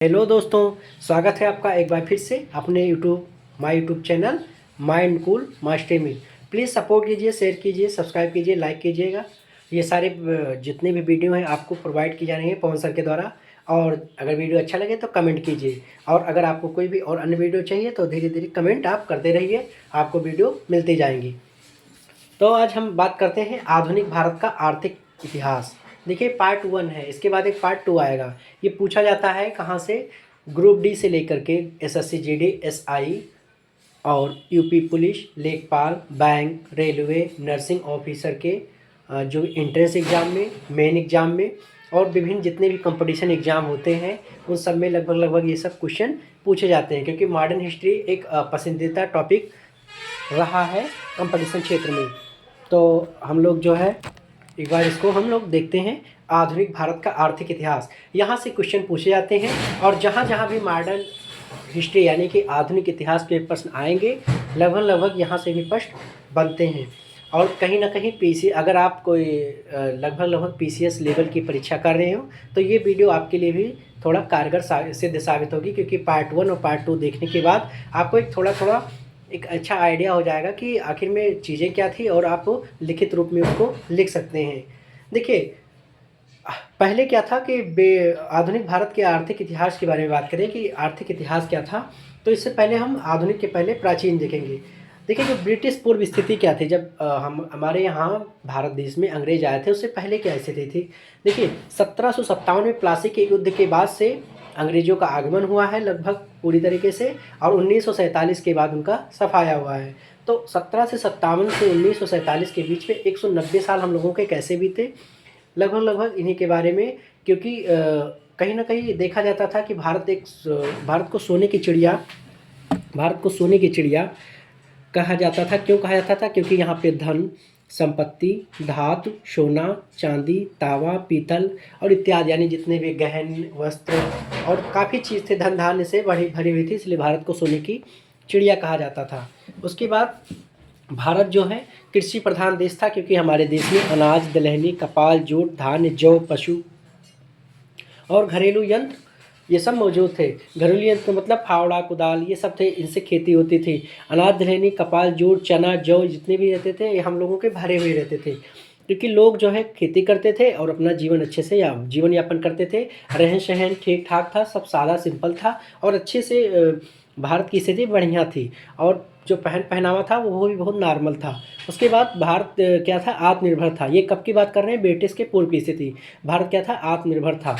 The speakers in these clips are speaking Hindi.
हेलो दोस्तों, स्वागत है आपका एक बार फिर से अपने my YouTube channel mind cool master में। प्लीज़ सपोर्ट कीजिए, शेयर कीजिए, सब्सक्राइब कीजिए, लाइक कीजिएगा। ये सारे जितने भी वीडियो हैं आपको प्रोवाइड की जा रही है पवन सर के द्वारा। और अगर वीडियो अच्छा लगे तो कमेंट कीजिए, और अगर आपको कोई भी और अन्य वीडियो चाहिए तो धीरे धीरे कमेंट आप करते रहिए, आपको वीडियो मिलती जाएंगी। तो आज हम बात करते हैं आधुनिक भारत का आर्थिक इतिहास। देखिए, पार्ट 1 है, इसके बाद एक पार्ट 2 आएगा। ये पूछा जाता है कहाँ से? ग्रुप डी से लेकर के एसएससी, जीडी, एसआई और यूपी पुलिस, लेखपाल, बैंक, रेलवे, नर्सिंग ऑफिसर के जो एंट्रेंस एग्ज़ाम में, मेन एग्ज़ाम में और विभिन्न जितने भी कंपटीशन एग्ज़ाम होते हैं उन सब में लगभग लगभग ये सब क्वेश्चन पूछे जाते हैं, क्योंकि मॉडर्न हिस्ट्री एक पसंदीदा टॉपिक रहा है कंपटीशन क्षेत्र में। तो हम लोग जो है एक बार इसको हम लोग देखते हैं। आधुनिक भारत का आर्थिक इतिहास, यहाँ से क्वेश्चन पूछे जाते हैं, और जहाँ जहाँ भी मॉडर्न हिस्ट्री यानी कि आधुनिक इतिहास के प्रश्न आएंगे लगभग लगभग यहाँ से भी प्रश्न बनते हैं। और कहीं ना कहीं पीसी अगर आप कोई लगभग लगभग पीसीएस लेवल की परीक्षा कर रहे हो तो ये वीडियो आपके लिए भी थोड़ा कारगर सिद्ध साबित होगी, क्योंकि पार्ट 1 और पार्ट 2 देखने के बाद आपको एक थोड़ा थोड़ा एक अच्छा आइडिया हो जाएगा कि आखिर में चीज़ें क्या थी, और आप लिखित रूप में उसको लिख सकते हैं। देखिए, पहले क्या था कि आधुनिक भारत के आर्थिक इतिहास के बारे में बात करें कि आर्थिक इतिहास क्या था, तो इससे पहले हम आधुनिक के पहले प्राचीन देखेंगे। देखिए, जो ब्रिटिश पूर्व स्थिति क्या थी, जब हम हमारे यहाँ भारत देश में अंग्रेज आए थे उससे पहले क्या स्थिति थी। देखिए, 1757 में प्लासी के युद्ध के बाद से अंग्रेज़ों का आगमन हुआ है लगभग पूरी तरीके से, और 1947 के बाद उनका सफाया हुआ है। तो 17 से 57 से 1947 के बीच में 190 साल हम लोगों के कैसे बीते, लगभग लगभग इन्हीं के बारे में। क्योंकि कहीं ना कहीं देखा जाता था कि भारत को सोने की चिड़िया कहा जाता था। क्यों कहा जाता था? क्योंकि यहाँ पे धन, संपत्ति, धातु, सोना, चांदी, तांबा, पीतल और इत्यादि यानी जितने भी गहन वस्त्र और काफ़ी चीज़ थे, धन धान्य से भरी भरी हुई थी, इसलिए भारत को सोने की चिड़िया कहा जाता था। उसके बाद भारत जो है कृषि प्रधान देश था, क्योंकि हमारे देश में अनाज, दलहनी, कपास, जूट, धान्य, जौ, पशु और घरेलू यंत्र ये सब मौजूद थे। घरेलू यंत्र मतलब फावड़ा, कुदाल, ये सब थे, इनसे खेती होती थी। अनाज, दलहनी, कपास, जूट, चना, जौ जितने भी रहते थे ये हम लोगों के भरे हुए रहते थे, क्योंकि लोग जो है खेती करते थे और अपना जीवन अच्छे से जीवन यापन करते थे। रहन सहन ठीक ठाक था, सब सादा सिंपल था, और अच्छे से भारत की स्थिति बढ़िया थी, और जो पहनावा था वो भी बहुत नॉर्मल था। उसके बाद भारत क्या था? आत्मनिर्भर था। ये कब की बात कर रहे हैं? ब्रिटिश के पूर्व की स्थिति। भारत क्या था? आत्मनिर्भर था।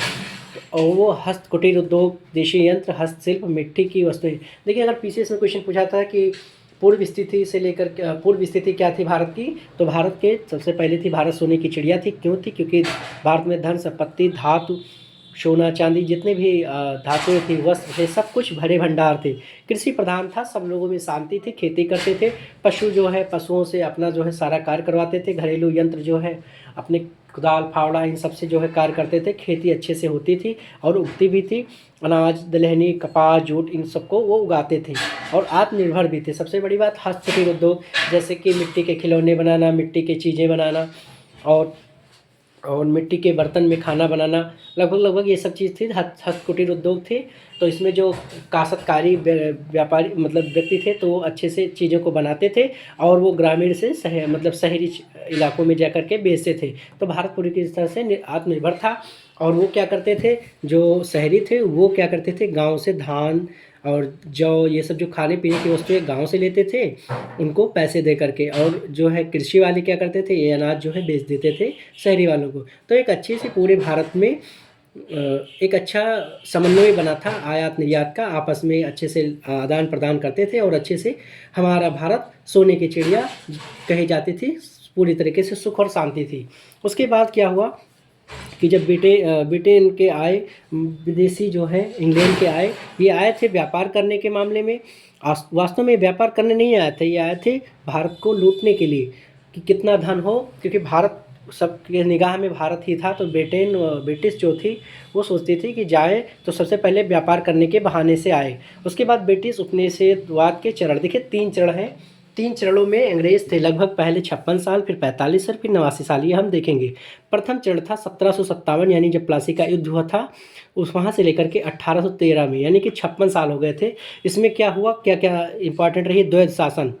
और वो हस्त कुटीर उद्योग, देशी यंत्र, हस्तशिल्प, मिट्टी की वस्तुएं। देखिए, अगर पीसीएस में क्वेश्चन पूछा था कि पूर्व स्थिति क्या थी भारत की, तो भारत के सबसे पहले थी भारत सोने की चिड़िया थी। क्यों थी? क्योंकि भारत में धन, संपत्ति, धातु, सोना, चांदी जितने भी धातुएं थी, वस्त्र थे, सब कुछ भरे भंडार थे। कृषि प्रधान था, सब लोगों में शांति थी, खेती करते थे। पशु जो है पशुओं से अपना जो है सारा कार्य करवाते थे। घरेलू यंत्र जो है अपने कुदाल, फावड़ा इन सब से जो है कार्य करते थे। खेती अच्छे से होती थी और उगती भी थी। अनाज, दलहनी, कपास, जूट इन सबको वो उगाते थे, और आत्मनिर्भर भी थे। सबसे बड़ी बात हस्तकुटीर उद्योग, जैसे कि मिट्टी के खिलौने बनाना, मिट्टी की चीज़ें बनाना, और मिट्टी के बर्तन में खाना बनाना, लगभग लगभग ये सब चीज़ थी, हस्तकुटीर उद्योग थे। तो इसमें जो काश्तकारी व्यापारी मतलब व्यक्ति थे तो वो अच्छे से चीज़ों को बनाते थे, और वो ग्रामीण से शहरी इलाकों में जा कर के बेचते थे। तो भारत पूरी की तरह से आत्मनिर्भर था। और वो क्या करते थे, जो शहरी थे वो क्या करते थे, गांव से धान और जौ ये सब जो खाने पीने की वस्तुएं गांव से लेते थे उनको पैसे दे करके, और जो है कृषि वाले क्या करते थे, ये अनाज जो है बेच देते थे शहरी वालों को। तो एक अच्छे से पूरे भारत में एक अच्छा समन्वय बना था आयात निर्यात का, आपस में अच्छे से आदान प्रदान करते थे, और अच्छे से हमारा भारत सोने की चिड़िया कही जाती थी। पूरी तरीके से सुख और शांति थी। उसके बाद क्या हुआ कि जब ब्रिटेन के आए विदेशी जो है इंग्लैंड के आए, ये आए थे व्यापार करने के मामले में। वास्तव में व्यापार करने नहीं आए थे, ये आए थे भारत को लूटने के लिए कि कितना धन हो, क्योंकि भारत सबके निगाह में भारत ही था। तो ब्रिटिश जो थी वो सोचती थी कि जाए तो सबसे पहले व्यापार करने के बहाने से आए। उसके बाद ब्रिटिश उपनिवेशवाद के चरण, देखिए 3 चरण हैं। 3 चरणों में अंग्रेज थे, लगभग पहले 56 साल, फिर 45 साल, फिर 89 साल, ये हम देखेंगे। प्रथम चरण था 1757, यानी जब प्लासी का युद्ध हुआ था, उस वहाँ से लेकर के 1813 में, यानी कि 56 साल हो गए थे। इसमें क्या हुआ, क्या क्या इंपॉर्टेंट रही, द्वैध शासन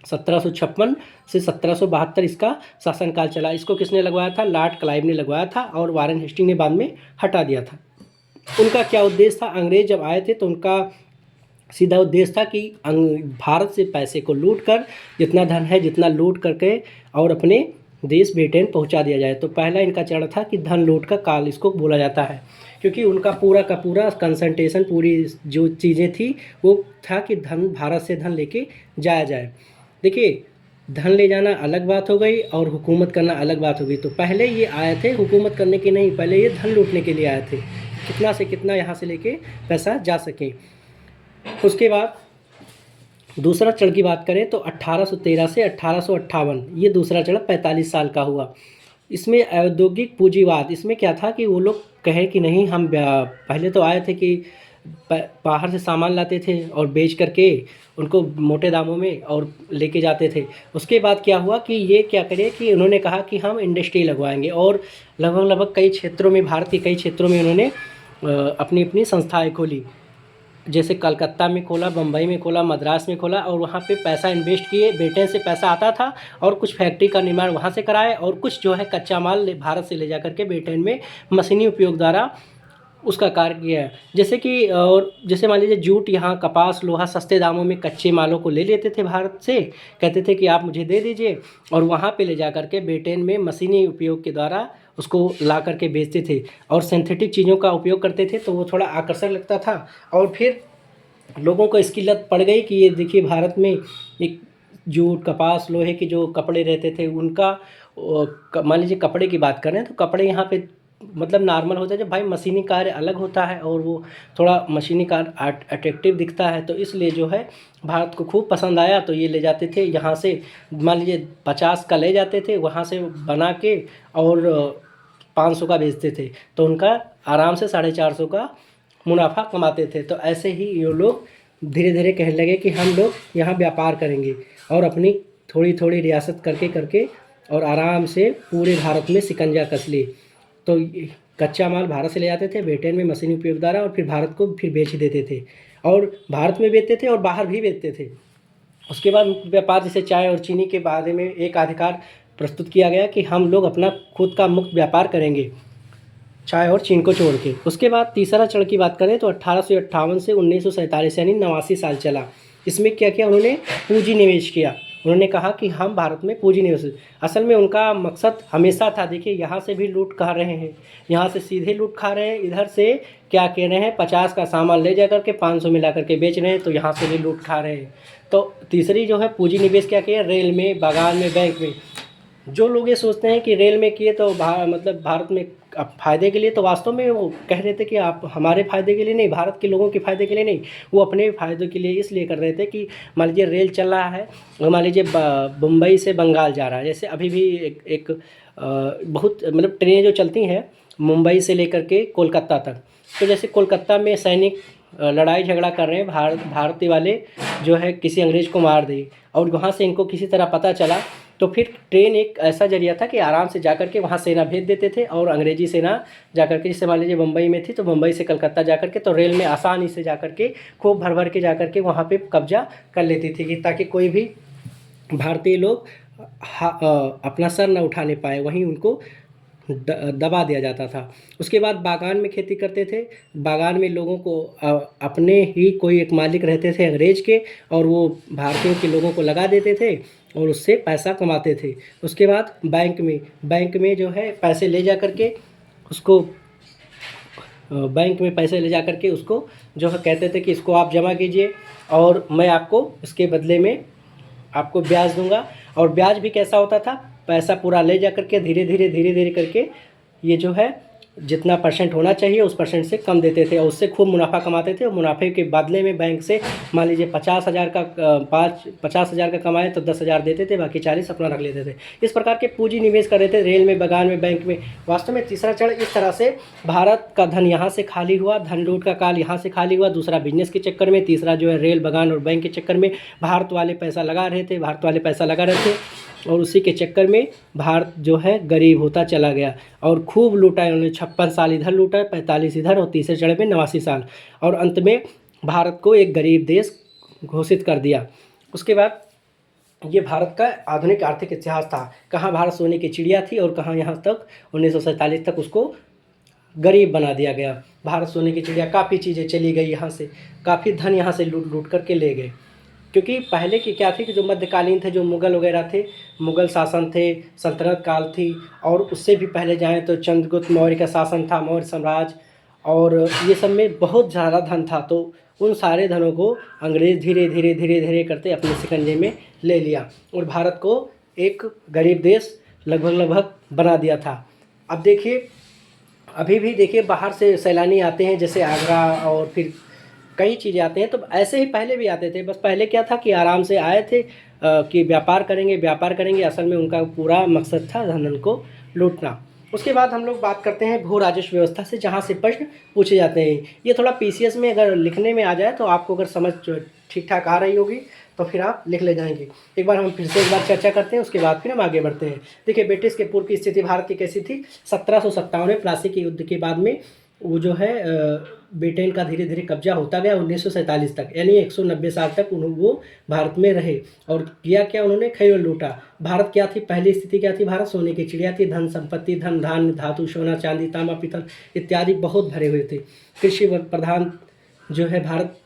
1756 से 1772 इसका शासनकाल चला। इसको किसने लगवाया था, लॉर्ड क्लाइव ने लगवाया था, और वारेन हेस्टिंग ने बाद में हटा दिया था। उनका क्या उद्देश्य था, अंग्रेज जब आए थे तो उनका सीधा उद्देश्य था कि भारत से पैसे को लूट कर, जितना धन है जितना लूट करके और अपने देश ब्रिटेन पहुंचा दिया जाए। तो पहला इनका चरण था कि धन लूट का काल इसको बोला जाता है, क्योंकि उनका पूरा का पूरा कंसंट्रेशन, पूरी जो चीज़ें थी वो था कि धन, भारत से धन लेके जाया जाए। देखिए, धन ले जाना अलग बात हो गई और हुकूमत करना अलग बात हो गई। तो पहले ये आए थे हुकूमत करने के नहीं, पहले ये धन लूटने के लिए आए थे, कितना से कितना यहाँ से लेके पैसा जा सके। उसके बाद दूसरा चरण की बात करें तो 1813 से 1858, ये दूसरा चरण 45 साल का हुआ। इसमें औद्योगिक पूंजीवाद, इसमें क्या था कि वो लोग कहे कि नहीं, हम पहले तो आए थे कि बाहर से सामान लाते थे और बेच करके उनको मोटे दामों में और लेके जाते थे। उसके बाद क्या हुआ कि ये क्या करे कि उन्होंने कहा कि हम इंडस्ट्री लगवाएंगे, और लगभग कई क्षेत्रों में, भारत के कई क्षेत्रों में उन्होंने अपनी अपनी संस्थाएं खोली। जैसे कलकत्ता में खोला, बम्बई में खोला, मद्रास में खोला, और वहाँ पे पैसा इन्वेस्ट किए, ब्रिटेन से पैसा आता था और कुछ फैक्ट्री का निर्माण वहाँ से कराए, और कुछ जो है कच्चा माल भारत से ले जा करके ब्रिटेन में मशीनी उपयोग द्वारा उसका कार्य किया है। जैसे कि और जैसे मान लीजिए जूट, यहाँ कपास, लोहा सस्ते दामों में कच्चे मालों को ले लेते थे भारत से, कहते थे कि आप मुझे दे दीजिए, और वहाँ पे ले जा करके ब्रिटेन में मशीनी उपयोग के द्वारा उसको ला करके बेचते थे, और सिंथेटिक चीज़ों का उपयोग करते थे, तो वो थोड़ा आकर्षक लगता था। और फिर लोगों को इसकी लत पड़ गई कि ये देखिए, भारत में एक जूट, कपास, लोहे के जो कपड़े रहते थे उनका, मान लीजिए कपड़े की बात करें तो कपड़े यहाँ पे मतलब नॉर्मल होता है, जब भाई मशीनी कार्य अलग होता है और वो थोड़ा मशीनी कार्य अट्रैक्टिव दिखता है, तो इसलिए जो है भारत को खूब पसंद आया। तो ये ले जाते थे यहाँ से, मान लीजिए 50 का ले जाते थे, वहाँ से बना के और 500 का बेचते थे, तो उनका आराम से 450 का मुनाफा कमाते थे। तो ऐसे ही ये लोग धीरे धीरे कहने लगे कि हम लोग यहाँ व्यापार करेंगे, और अपनी थोड़ी थोड़ी रियासत करके करके और आराम से पूरे भारत में शिकंजा कस लिए। तो कच्चा माल भारत से ले जाते थे ब्रिटेन में मशीनी उपयोग द्वारा, और फिर भारत को फिर बेच देते थे, और भारत में बेचते थे और बाहर भी बेचते थे। उसके बाद व्यापार, जैसे चाय और चीनी के बारे में एक अधिकार प्रस्तुत किया गया कि हम लोग अपना खुद का मुक्त व्यापार करेंगे, चाय और चीन को छोड़ के। उसके बाद तीसरा चरण की बात करें तो 1858 से 1947, यानी 89 साल चला। इसमें क्या किया उन्होंने, पूंजी निवेश किया। उन्होंने कहा कि हम भारत में पूंजी निवेश, असल में उनका मकसद हमेशा था, देखिए यहाँ से भी लूट खा रहे हैं, यहाँ से सीधे लूट खा रहे हैं, इधर से क्या कह रहे हैं 50 का सामान ले जा करके 500 में ला करके बेच रहे हैं, तो यहाँ से भी लूट खा रहे हैं। तो तीसरी जो है पूंजी निवेश क्या किया, रेल में, बागान में, बैंक में। जो लोग ये सोचते हैं कि रेल में किए तो मतलब भारत में फ़ायदे के लिए, तो वास्तव में वो कह रहे थे कि आप हमारे फ़ायदे के लिए नहीं, भारत के लोगों के फ़ायदे के लिए नहीं, वो अपने फ़ायदे के लिए इसलिए कर रहे थे कि मान लीजिए रेल चल रहा है, मान लीजिए मुंबई से बंगाल जा रहा है, जैसे अभी भी एक बहुत मतलब ट्रेनें जो चलती हैं मुंबई से लेकर के कोलकाता तक, तो जैसे कोलकाता में सैनिक लड़ाई झगड़ा कर रहे हैं, भारतीय वाले जो है किसी अंग्रेज़ को मार दें, और वहाँ से इनको किसी तरह पता चला, तो फिर ट्रेन एक ऐसा जरिया था कि आराम से जाकर के वहाँ सेना भेज देते थे, और अंग्रेजी सेना जाकर के, जैसे मान लीजिए मुंबई में थी तो मुंबई से कलकत्ता जाकर के, तो रेल में आसानी से जाकर के खूब भर भर के जाकर के वहाँ पे कब्जा कर लेती थी, कि ताकि कोई भी भारतीय लोग अपना सर न उठाने पाए, वहीं उनको दबा दिया जाता था। उसके बाद बागान में खेती करते थे, बागान में लोगों को अपने ही कोई एक मालिक रहते थे अंग्रेज के, और वो भारतीयों के लोगों को लगा देते थे और उससे पैसा कमाते थे। उसके बाद बैंक में जो है पैसे ले जा करके उसको, बैंक में पैसे ले जा करके उसको जो है कहते थे कि इसको आप जमा कीजिए और मैं आपको इसके बदले में आपको ब्याज दूंगा। और ब्याज भी कैसा होता था, पैसा पूरा ले जा करके धीरे धीरे करके ये जो है जितना परसेंट होना चाहिए उस परसेंट से कम देते थे और उससे खूब मुनाफा कमाते थे और मुनाफे के बदले में बैंक से मान लीजिए 50,000 का 50,000 का कमाए तो 10,000 देते थे, बाकी 40 अपना रख लेते थे। इस प्रकार के पूंजी निवेश कर रहे थे रेल में, बगान में, बैंक में। वास्तव में तीसरा चरण इस तरह से भारत का धन यहाँ से खाली हुआ, धन लूट का काल यहाँ से खाली हुआ, दूसरा बिजनेस के चक्कर में, तीसरा जो है रेल, बगान और बैंक के चक्कर में भारत वाले पैसा लगा रहे थे, भारत वाले पैसा लगा रहे थे और उसी के चक्कर में भारत जो है गरीब होता चला गया और खूब लूटा इन्होंने। 56 साल इधर लूटा, 45 इधर और तीसरे चरण में 89 साल और अंत में भारत को एक गरीब देश घोषित कर दिया। उसके बाद ये भारत का आधुनिक आर्थिक इतिहास था, कहाँ भारत सोने की चिड़िया थी और कहाँ यहाँ तक 1947 तक उसको गरीब बना दिया गया। भारत सोने की चिड़िया, काफ़ी चीज़ें चली गई यहाँ से, काफ़ी धन यहाँ से लूट लूट करके ले गए। क्योंकि पहले की क्या थी कि जो मध्यकालीन थे, जो मुग़ल वगैरह थे, मुग़ल शासन थे, सल्तनत काल थी और उससे भी पहले जाएँ तो चंद्रगुप्त मौर्य का शासन था, मौर्य साम्राज्य, और ये सब में बहुत ज़्यादा धन था। तो उन सारे धनों को अंग्रेज़ धीरे धीरे धीरे धीरे करते अपने शिकंजे में ले लिया और भारत को एक गरीब देश लगभग लगभग बना दिया था। अब देखिए, अभी भी देखिए बाहर से सैलानी आते हैं, जैसे आगरा और फिर कई चीज़ें आते हैं, तो ऐसे ही पहले भी आते थे। बस पहले क्या था कि आराम से आए थे कि व्यापार करेंगे व्यापार करेंगे, असल में उनका पूरा मकसद था धन को लूटना। उसके बाद हम लोग बात करते हैं भू राजस्व व्यवस्था से, जहाँ से प्रश्न पूछे जाते हैं। ये थोड़ा पीसीएस में अगर लिखने में आ जाए तो आपको अगर समझ ठीक ठाक आ रही होगी तो फिर आप लिख ले जाएंगे। एक बार हम फिर से एक बार चर्चा करते हैं, उसके बाद फिर हम आगे बढ़ते हैं। देखिए, ब्रिटिश के पूर्व की स्थिति भारत की कैसी थी। 1757 में प्लासी के युद्ध के बाद में वो जो है ब्रिटेन का धीरे धीरे कब्जा होता गया 1947 तक, यानी 190 साल तक वो भारत में रहे। और किया क्या उन्होंने, खेल लूटा। भारत क्या थी, पहली स्थिति क्या थी, भारत सोने की चिड़िया थी। धन संपत्ति, धन धान्य, धातु, सोना, चांदी, तांबा, पीतल इत्यादि बहुत भरे हुए थे। कृषि प्रधान जो है भारत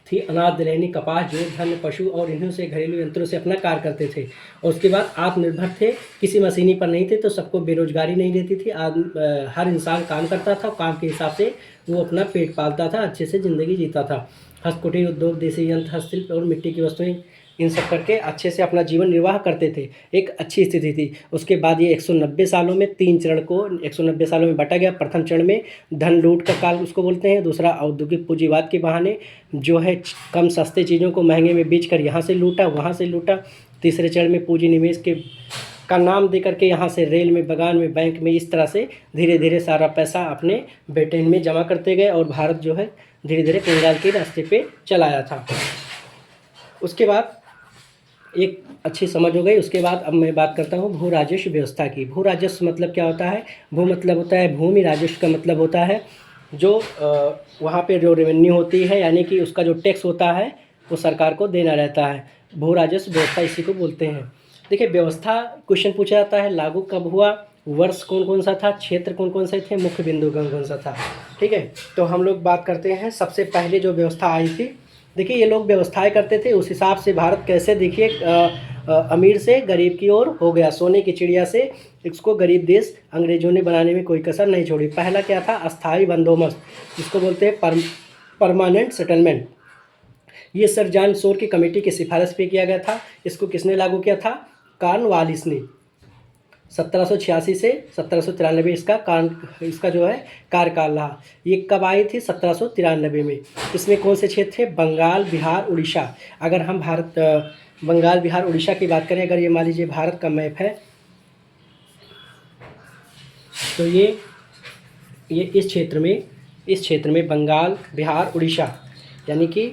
थी। अनाज, दलहनी, कपास, जूट, धान्य, पशु और इन्हीं से घरेलू यंत्रों से अपना कार्य करते थे। और उसके बाद आत्मनिर्भर थे, किसी मशीनी पर नहीं थे, तो सबको बेरोजगारी नहीं रहती थी। हर इंसान काम करता था, काम के हिसाब से वो अपना पेट पालता था, अच्छे से ज़िंदगी जीता था। हस्तकुटीर उद्योग, देसी यंत्र, हस्तशिल्प और मिट्टी की वस्तुएं, इन सब करके अच्छे से अपना जीवन निर्वाह करते थे। एक अच्छी स्थिति थी। उसके बाद ये 190 सालों में 3 चरण को 190 सालों में बांटा गया। प्रथम चरण में धन लूट का काल उसको बोलते हैं। दूसरा, औद्योगिक पूंजीवाद के बहाने जो है कम सस्ते चीज़ों को महंगे में बेच कर यहाँ से लूटा, वहाँ से लूटा। तीसरे चरण में पूंजी निवेश के का नाम दे करके यहाँ से रेल में, बगान में, बैंक में, इस तरह से धीरे धीरे सारा पैसा अपने ब्रिटेन में जमा करते गए और भारत जो है धीरे धीरे कंगाल के रास्ते पे चलाया था। उसके बाद एक अच्छी समझ हो गई। उसके बाद अब मैं बात करता हूँ भू राजस्व व्यवस्था की। भू राजस्व मतलब क्या होता है। भू मतलब होता है भूमि, राजस्व का मतलब होता है जो वहाँ पे जो रेवेन्यू होती है, यानी कि उसका जो टैक्स होता है वो सरकार को देना रहता है। भू राजस्व व्यवस्था इसी को बोलते हैं। देखिए, व्यवस्था क्वेश्चन पूछा जाता है, लागू कब हुआ, वर्ष कौन कौन सा था, क्षेत्र कौन कौन से थे, मुख्य बिंदु कौन कौन सा था। ठीक है, तो हम लोग बात करते हैं सबसे पहले जो व्यवस्था आई थी। देखिए, ये लोग व्यवस्थाएं करते थे, उस हिसाब से भारत कैसे देखिए अमीर से गरीब की ओर हो गया। सोने की चिड़िया से इसको गरीब देश अंग्रेजों ने बनाने में कोई कसर नहीं छोड़ी। पहला क्या था, अस्थाई बंदोबस्त, जिसको बोलते हैं परमानेंट सेटलमेंट। ये सर जॉन शोर की कमेटी की सिफारिश पे किया गया था। इसको किसने लागू किया था, कॉर्नवालिस ने। 1786 से 1793 इसका जो है कार्यकाल रहा। ये कब आई थी, 1793 में। इसमें कौन से क्षेत्र थे, बंगाल, बिहार, उड़ीसा। अगर हम बंगाल, बिहार, उड़ीसा की बात करें, अगर ये मान लीजिए भारत का मैप है, तो ये इस क्षेत्र में बंगाल, बिहार, उड़ीसा, यानी कि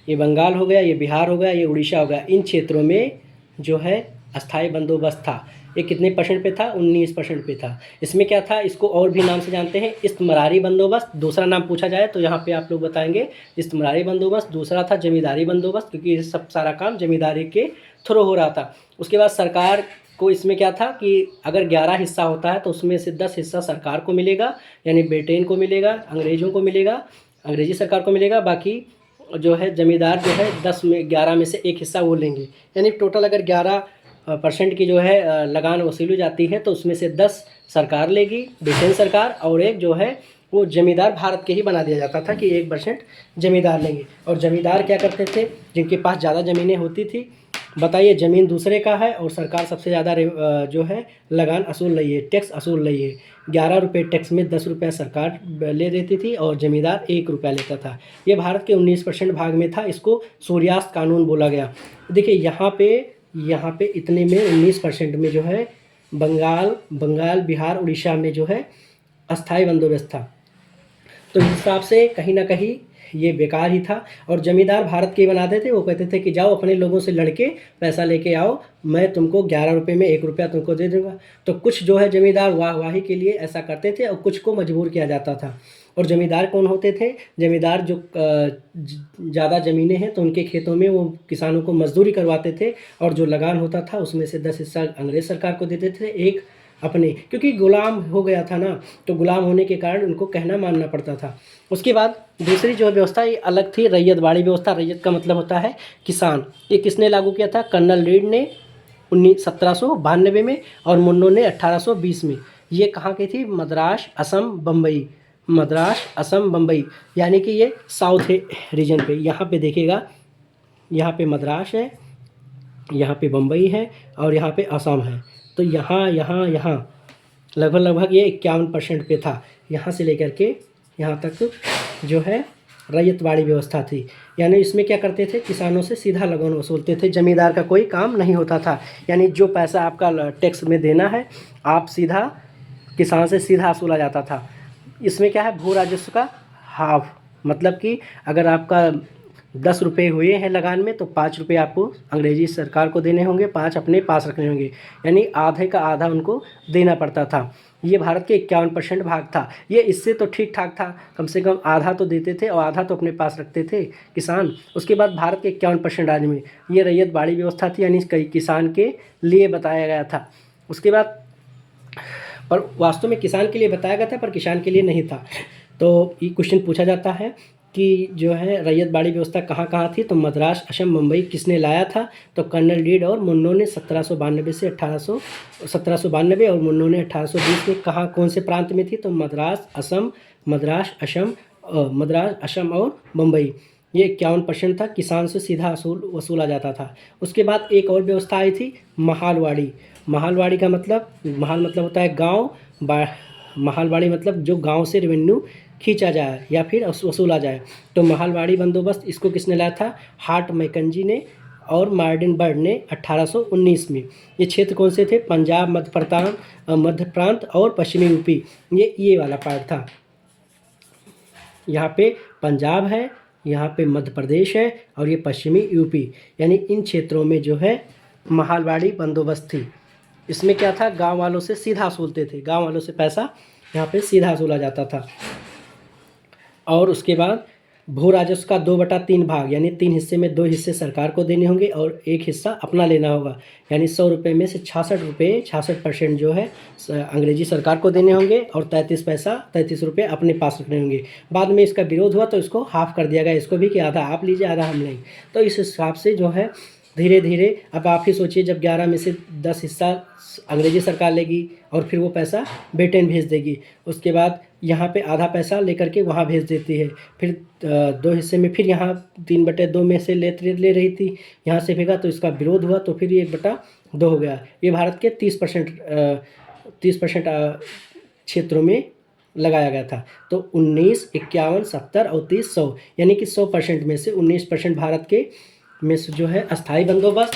ये बंगाल हो गया, ये बिहार हो गया, ये उड़ीसा हो गया। इन क्षेत्रों में जो है अस्थाई बंदोबस्त था। ये कितने परसेंट पे था, 19% पे था। इसमें क्या था, इसको और भी नाम से जानते हैं, इस्तमरारी बंदोबस्त। दूसरा नाम पूछा जाए तो यहाँ पे आप लोग बताएंगे इस्तमरारी बंदोबस्त। दूसरा था जमींदारी बंदोबस्त, क्योंकि ये सब सारा काम जमींदारी के थ्रू हो रहा था। उसके बाद सरकार को इसमें क्या था कि अगर 11 हिस्सा होता है तो उसमें से 10 हिस्सा सरकार को मिलेगा, यानी ब्रिटेन को मिलेगा, अंग्रेज़ों को मिलेगा, अंग्रेजी सरकार को मिलेगा। बाकी जो है जमींदार जो है 11 में से एक हिस्सा वो लेंगे, यानी टोटल अगर 11% की जो है लगान वसूली जाती है तो उसमें से 10 सरकार लेगी, ब्रिटेन सरकार, और एक जो है वो जमींदार भारत के ही बना दिया जाता था कि 1% जमींदार लेंगे। और जमींदार क्या करते थे, जिनके पास ज़्यादा ज़मीनें होती थी बताइए, ज़मीन दूसरे का है और सरकार सबसे ज़्यादा जो है लगान असूल रही है, टैक्स असूल रही है। 11 रुपये टैक्स में 10 रुपया सरकार ले लेती थी और ज़मींदार 1 रुपया लेता था। ये भारत के 19% भाग में था, इसको सूर्यास्त कानून बोला गया। देखिए यहाँ पे इतने में 19% में जो है बंगाल, बिहार, उड़ीसा में जो है अस्थाई बंदोबस्त था। तो इस हिसाब से कहीं ना कहीं ये बेकार ही था। और ज़मींदार भारत के बनाते थे, वो कहते थे कि जाओ अपने लोगों से लड़के पैसा लेके आओ, मैं तुमको 11 रुपये में 1 रुपया तुमको दे दूँगा। तो कुछ जो है ज़मींदार वाहवाही के लिए ऐसा करते थे और कुछ को मजबूर किया जाता था। और ज़मींदार कौन होते थे? ज़मींदार जो ज़्यादा ज़मीनें हैं तो उनके खेतों में वो किसानों को मजदूरी करवाते थे और जो लगान होता था उसमें से 10 हिस्सा अंग्रेज़ सरकार को देते थे, एक अपने, क्योंकि गुलाम हो गया था ना, तो गुलाम होने के कारण उनको कहना मानना पड़ता था। उसके बाद दूसरी जो व्यवस्था ये अलग थी, रैयतवाड़ी व्यवस्था। रैयत का मतलब होता है किसान। ये किसने लागू किया था? कर्नल रीड ने 1792 में और मुन्नो ने 1820 में। ये कहाँ की थी? मद्रास, असम, बम्बई। मद्रास, असम, बम्बई, यानी कि ये साउथ रीजन पे। यहाँ पे देखिएगा, यहाँ पे मद्रास है, यहाँ पे बम्बई है और यहाँ पे असम है। तो यहाँ लगभग ये 51% पे था। यहाँ से लेकर के यहाँ तक जो है रैयतवाड़ी व्यवस्था थी। यानी इसमें क्या करते थे? किसानों से सीधा लगान वसूलते थे, ज़मींदार का कोई काम नहीं होता था। यानी जो पैसा आपका टैक्स में देना है, आप सीधा किसान से सीधा वसूला जाता था। इसमें क्या है? भू राजस्व का हाफ, मतलब कि अगर आपका 10 रुपये हुए हैं लगान में तो 5 रुपये आपको अंग्रेजी सरकार को देने होंगे, 5 अपने पास रखने होंगे, यानी आधे का आधा उनको देना पड़ता था। ये भारत के 51% भाग था। ये इससे तो ठीक ठाक था, कम से कम आधा तो देते थे और आधा तो अपने पास रखते थे किसान। उसके बाद भारत के 51% राज्य में ये रैयतवाड़ी व्यवस्था थी, यानी कई किसान के लिए बताया गया था। उसके बाद पर वास्तव में किसान के लिए बताया गया था पर किसान के लिए नहीं था। तो ये क्वेश्चन पूछा जाता है कि जो है रैयतवाड़ी व्यवस्था कहाँ कहाँ थी? तो मद्रास, असम, मुंबई किसने लाया था? तो कर्नल रीड और मुन्नो ने 1792 से 1792 और मुन्नो ने 1820 में। कहाँ कौन से प्रांत में थी? तो मद्रास, असम और मुंबई। ये 51% था, किसान से सीधा वसूला जाता था। उसके बाद एक और व्यवस्था आई थी, महालवाड़ी। महालवाड़ी का मतलब, महाल मतलब होता है गाँव, महालवाड़ी मतलब जो गांव से रेवेन्यू खींचा जाए या फिर वसूला जाए। तो महालवाड़ी बंदोबस्त, इसको किसने लाया था? हार्ट मैकेंजी ने और मार्टिन बर्ड ने 1819 में। ये क्षेत्र कौन से थे? पंजाब, मध्य प्रांत और पश्चिमी यूपी। ये वाला पार्ट था। यहाँ पे पंजाब है, यहाँ पे मध्य प्रदेश है और ये पश्चिमी यूपी, यानी इन क्षेत्रों में जो है महालवाड़ी बंदोबस्त थी। इसमें क्या था? गांव वालों से सीधा वसूलते थे, गांव वालों से पैसा यहाँ पे सीधा वसूला जाता था। और उसके बाद भू राजस्व का 2/3 भाग, यानी 3 हिस्से में 2 हिस्से सरकार को देने होंगे और 1 हिस्सा अपना लेना होगा। यानी 100 रुपये में से 66% जो है अंग्रेजी सरकार को देने होंगे और 33 रुपये अपने पास रखने होंगे। बाद में इसका विरोध हुआ तो इसको हाफ कर दिया गया, इसको भी कि आधा आप लीजिए आधा हम लेंगे। तो इस हिसाब से जो है धीरे धीरे, अब आप ही सोचिए, जब 11 में से 10 हिस्सा अंग्रेजी सरकार लेगी और फिर वो पैसा ब्रिटेन भेज देगी, उसके बाद यहाँ पे आधा पैसा लेकर के वहाँ भेज देती है, फिर 2 हिस्से में फिर यहाँ 3/2 में से ले रही थी, यहाँ से भेगा तो इसका विरोध हुआ तो फिर ये 1/2 हो गया। ये भारत के 30% क्षेत्रों में लगाया गया था। तो 19, 51, 70 और 30, 100, यानी कि 100% में से 19% भारत के में से जो है अस्थाई बंदोबस्त,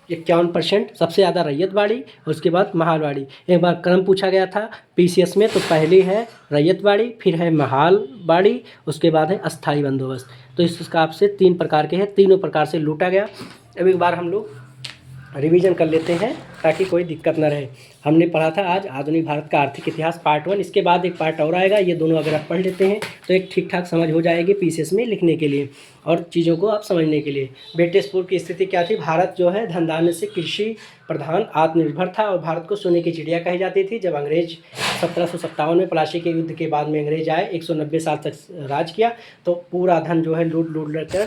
51% सबसे ज़्यादा रैयतवाड़ी और उसके बाद महालवाड़ी। एक बार क्रम पूछा गया था पीसीएस में, तो पहली है रैयतवाड़ी, फिर है महालवाड़ी, उसके बाद है अस्थाई बंदोबस्त। तो इस हिसाब से 3 प्रकार के हैं, तीनों प्रकार से लूटा गया। अब एक बार हम लोग रिवीजन कर लेते हैं ताकि कोई दिक्कत ना रहे। हमने पढ़ा था आज आधुनिक भारत का आर्थिक इतिहास पार्ट 1, इसके बाद एक पार्ट और आएगा। ये दोनों अगर आप पढ़ लेते हैं तो एक ठीक ठाक समझ हो जाएगी पीसीएस में लिखने के लिए और चीज़ों को आप समझने के लिए। ब्रिटिश पूर्व की स्थिति क्या थी? भारत जो है धन धान्य से कृषि प्रधान आत्मनिर्भर था और भारत को सोने की चिड़िया कही जाती थी। जब अंग्रेज 1757 में प्लासी के युद्ध के बाद में अंग्रेज आए, 190 साल तक राज किया, तो पूरा धन जो है लूट कर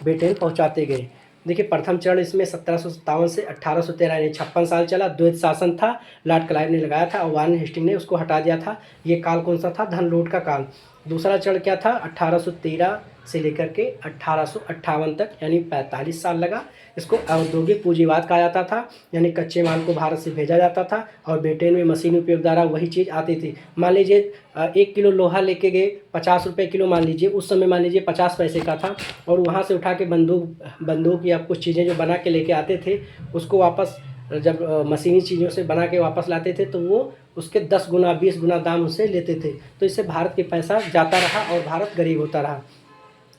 ब्रिटेन पहुँचाते गए। देखिए, प्रथम चरण इसमें 1757 से 1813 यानी 56 साल चला। द्वैत शासन था, लॉर्ड क्लाइव ने लगाया था और वारेन हेस्टिंग ने उसको हटा दिया था। ये काल कौन सा था? धन लूट का काल। दूसरा चरण क्या था, 1813 से लेकर के 1858 तक, यानी 45 साल लगा। इसको औद्योगिक पूंजीवाद कहा जाता था, यानी कच्चे माल को भारत से भेजा जाता था और ब्रिटेन में मशीनी उपयोग द्वारा वही चीज़ आती थी। मान लीजिए 1 किलो लोहा लेके गए, 50 रुपये किलो मान लीजिए, उस समय मान लीजिए 50 पैसे का था, और वहाँ से उठा के बंदूक या कुछ चीज़ें जो बना के लेके आते थे, उसको वापस जब मशीनी चीज़ों से बना के वापस लाते थे तो वो उसके 10 गुना 20 गुना दाम उससे लेते थे। तो इससे भारत के पैसा जाता रहा और भारत गरीब होता रहा।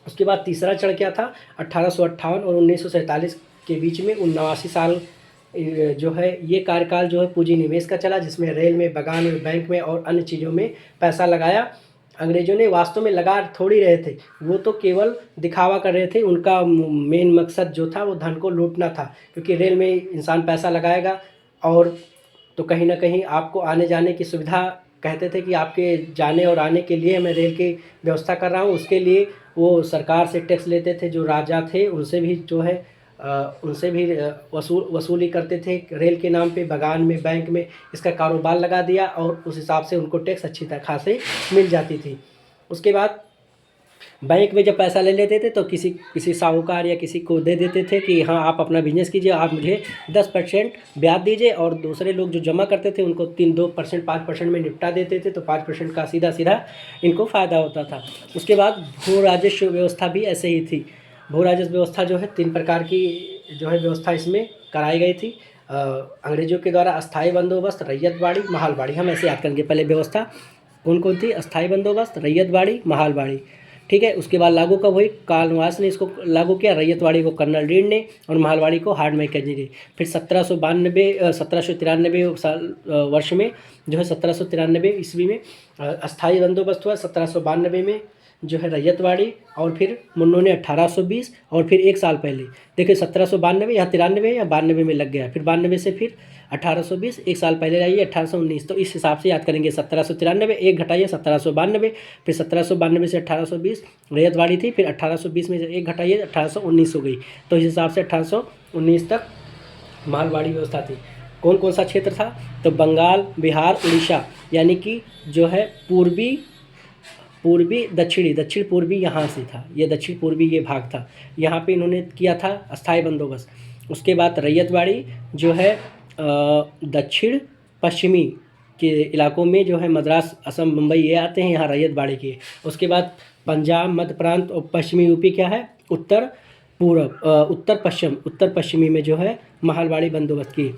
उसके बाद तीसरा चरण क्या था, 1858 और 1947 के बीच में 79 साल जो है ये कार्यकाल जो है पूंजी निवेश का चला, जिसमें रेल में, बागान में, बैंक में और अन्य चीज़ों में पैसा लगाया। अंग्रेज़ों ने वास्तव में लगा थोड़ी रहे थे, वो तो केवल दिखावा कर रहे थे। उनका मेन मकसद जो था वो धन को लूटना था, क्योंकि रेल में इंसान पैसा लगाएगा और तो कहीं ना कहीं आपको आने जाने की सुविधा, कहते थे कि आपके जाने और आने के लिए मैं रेल की व्यवस्था कर रहा हूँ, उसके लिए वो सरकार से टैक्स लेते थे। जो राजा थे उनसे भी जो है उनसे भी वसूली करते थे रेल के नाम पे। बागान में, बैंक में इसका कारोबार लगा दिया और उस हिसाब से उनको टैक्स अच्छी तरह से मिल जाती थी। उसके बाद बैंक में जब पैसा ले लेते थे तो किसी साहूकार या किसी को दे देते थे कि हाँ आप अपना बिजनेस कीजिए, आप मुझे 10% ब्याज दीजिए, और दूसरे लोग जो जमा करते थे उनको 2% 5% में निपटा देते थे, तो 5% का सीधा सीधा इनको फ़ायदा होता था। उसके बाद भू राजस्व व्यवस्था भी ऐसे ही थी। भू राजस्व व्यवस्था जो है 3 प्रकार की जो है व्यवस्था इसमें कराई गई थी अंग्रेज़ों के द्वारा। अस्थायी बंदोबस्त, रैयतवाड़ी, महालवाड़ी। हम ऐसे याद करेंगे, पहले व्यवस्था कौन कौन थी, अस्थायी बंदोबस्त, रैयतवाड़ी, महालवाड़ी, ठीक है। उसके बाद लागू कब हुई, कार्नवालिस ने इसको लागू किया, रैयतवाड़ी को कर्नल रीड ने और महालवाड़ी को हार्ड मैकेंजी ने। फिर 1793 साल वर्ष में जो है 1793 ईस्वी में अस्थायी बंदोबस्त हुआ। 1792 में जो है रैयतवाड़ी, और फिर मुन्नों ने 1820, और फिर 1 साल पहले देखिए 1792, यहाँ 93 या 92 में लग गया, फिर 92 से फिर 1820, 1 साल पहले आइए 1819। तो इस हिसाब से याद करेंगे, 1793 1 घटाइए 1792, फिर 1792 से 1820 रैयतवाड़ी थी, फिर 1820 में से 1 घटाइए 1819 हो गई। तो इस हिसाब से 1819 तक मालवाड़ी व्यवस्था थी। कौन कौन सा क्षेत्र था, तो बंगाल, बिहार, उड़ीसा, यानी कि जो है पूर्वी दक्षिण पूर्वी यहाँ से था, ये दक्षिण पूर्वी ये भाग था, यहाँ पे इन्होंने किया था अस्थायी बंदोबस्त। उसके बाद रैयतवाड़ी जो है दक्षिण पश्चिमी के इलाकों में जो है मद्रास, असम, मुंबई ये आते हैं, यहाँ रैयतवाड़ी के। उसके बाद पंजाब, मध्य प्रांत और पश्चिमी यूपी क्या है, उत्तर पश्चिमी में जो है महालवाड़ी बंदोबस्त की।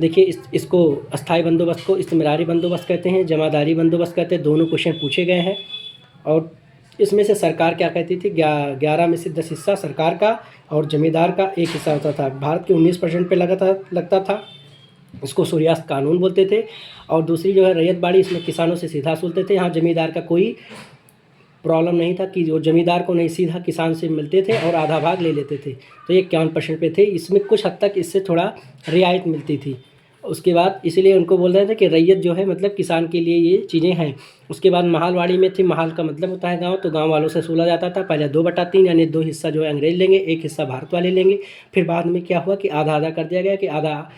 देखिए इसको अस्थायी बंदोबस्त को इस्तिमरारी बंदोबस्त कहते हैं, जमादारी बंदोबस्त कहते हैं। दोनों क्वेश्चन पूछे गए हैं। और इसमें से सरकार क्या कहती थी, 11 में से 10 हिस्सा सरकार का और जमींदार का 1 हिस्सा होता था। भारत के 19% पे लगता था, इसको सूर्यास्त कानून बोलते थे। और दूसरी जो है रैयतवाड़ी, इसमें किसानों से सीधा सुनते थे। यहाँ जमींदार का कोई प्रॉब्लम नहीं था कि जो जमींदार को नहीं, सीधा किसान से मिलते थे और आधा भाग ले लेते थे। तो ये 51% पे थे, इसमें कुछ हद तक इससे थोड़ा रियायत मिलती थी। उसके बाद इसीलिए उनको बोल रहे थे कि रैयत जो है मतलब किसान के लिए ये चीज़ें हैं। उसके बाद महालवाड़ी में थी, महाल का मतलब होता है गांव, तो गांव वालों से सुला जाता था। पहले 2/3 यानी 2 हिस्सा जो है अंग्रेज लेंगे, 1 हिस्सा भारत वाले लेंगे। फिर बाद में क्या हुआ कि आधा आधा कर दिया गया कि आधा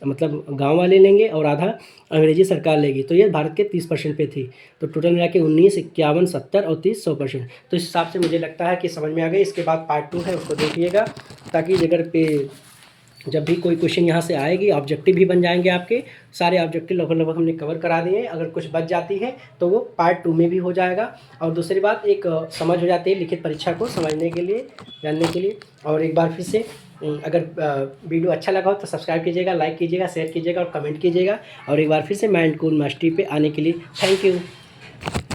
मतलब गाँव वाले लेंगे और आधा अंग्रेजी सरकार लेगी। तो ये भारत के 30% पे थी। तो टोटल मिला के 19, 51, 70 और 30 100%। तो इस हिसाब से मुझे लगता है कि समझ में आ गई। इसके बाद पार्ट 2 है, उसको देखिएगा, ताकि जब भी कोई क्वेश्चन यहाँ से आएगी, ऑब्जेक्टिव भी बन जाएंगे आपके। सारे ऑब्जेक्टिव लगभग हमने कवर करा दिए हैं। अगर कुछ बच जाती है तो वो पार्ट 2 में भी हो जाएगा। और दूसरी बात, एक समझ हो जाती है लिखित परीक्षा को समझने के लिए, जानने के लिए। और एक बार फिर से अगर वीडियो अच्छा लगा हो तो सब्सक्राइब कीजिएगा, लाइक कीजिएगा, शेयर कीजिएगा और कमेंट कीजिएगा। और एक बार फिर से माइंड कूल मास्टरी पे आने के लिए थैंक यू।